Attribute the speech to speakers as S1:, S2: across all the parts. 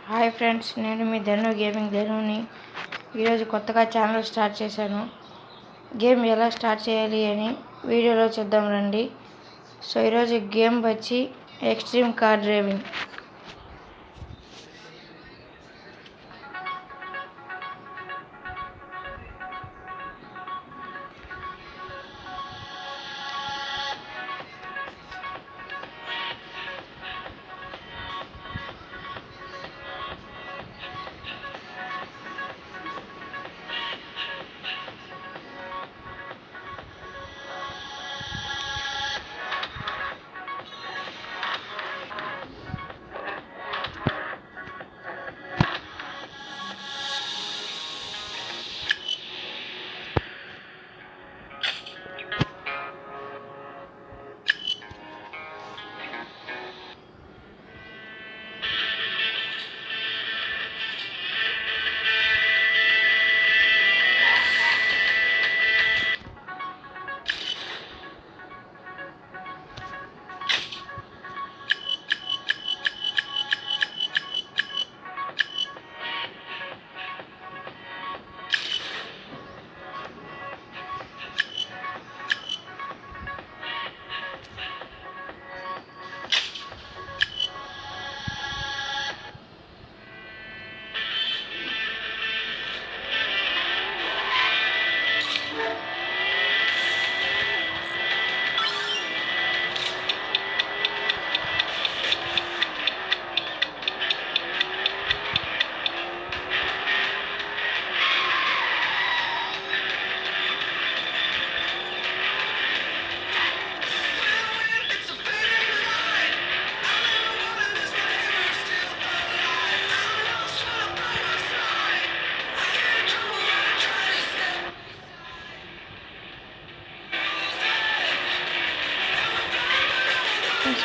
S1: Hi friends, నేను మీ ధను gaming ధనుని. ఈరోజు కొత్తగా ఛానల్ స్టార్ట్ చేశాను. గేమ్ ఎలా స్టార్ట్ చేయాలి అని వీడియోలో చూద్దాం రండి. సో ఈరోజు గేమ్ వచ్చి ఎక్స్ట్రీమ్ కార్ డ్రైవింగ్.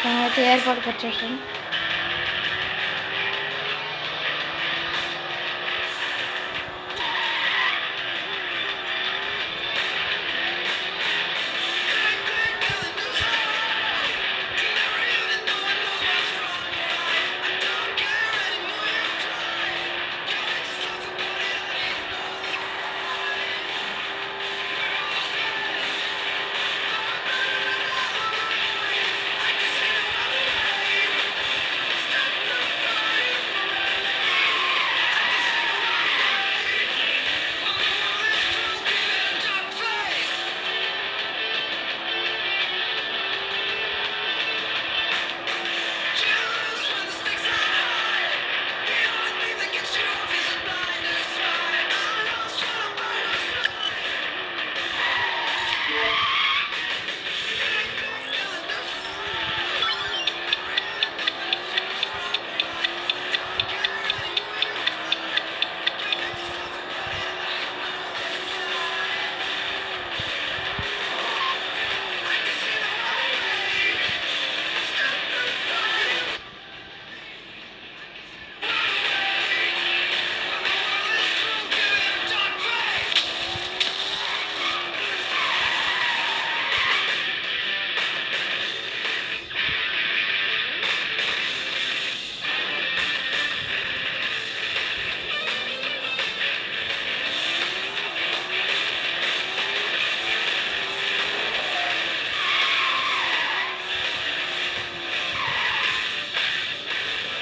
S1: మనమైతే ఎయిర్పోర్ట్కి వచ్చేసాం.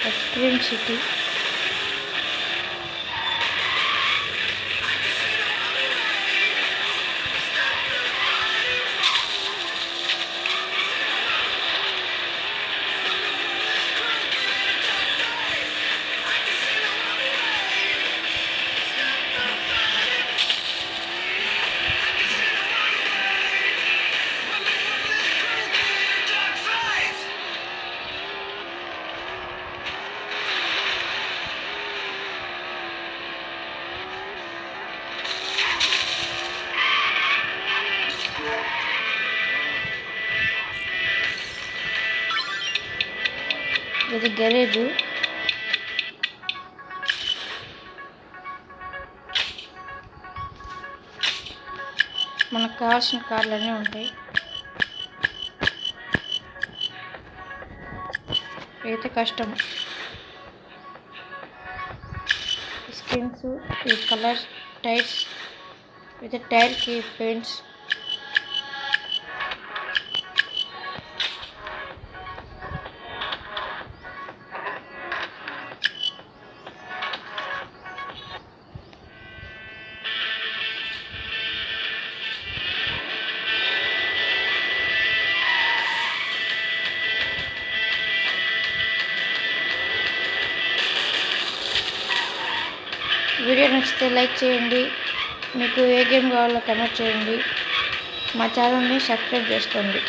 S1: Extreme city. ఇది గ్యారేజ్. మనకు కావాల్సిన కార్లు అన్నీ ఉంటాయి. అయితే కష్టం. skins with colors, tires with the tire key paints. Video నచ్చితే లైక్ చేయండి. మీకు ఏ గేమ్ కావాలో కమెంట్ చేయండి. మా ఛానల్ని సబ్స్క్రైబ్ చేసుకోండి.